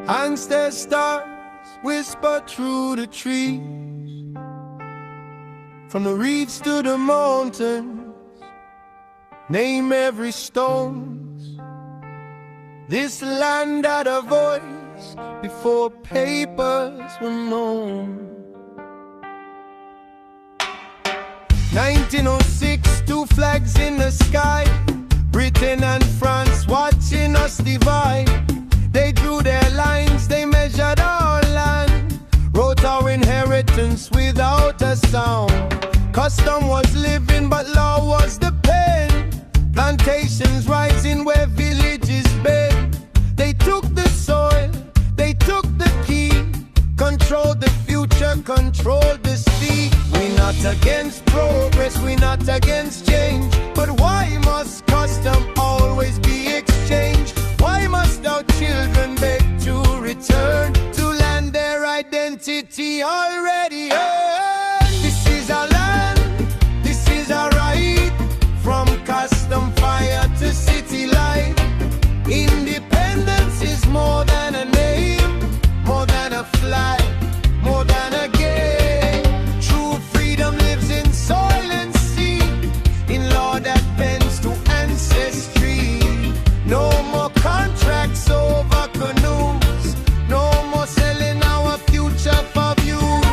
Angster stars whisper through the trees, from the reeds to the mountains, name every stone. This land had a voice before papers were known. 1906, two flags in the sky, Britain and France watching us divide. They drew their lines, they measured our land, wrote our inheritance without a sound. Custom was living, but law was the pen. Plantations rising where villages bend. They took the soil, they took the key, controlled the future, controlled the speed. We're not against progress, we're not against change, but why must custom always be exchanged? Why must our children beg to return to land their identity already earned? This is our land, this is our right, from custom fire to city light. Independence is more than a name, more than a flag, more than a game. True freedom lives in soil and sea, in law that bends to ancestry. No more contracts over canoes, no more selling our future for views.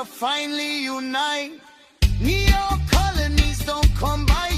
finally unite. Neo colonies don't come by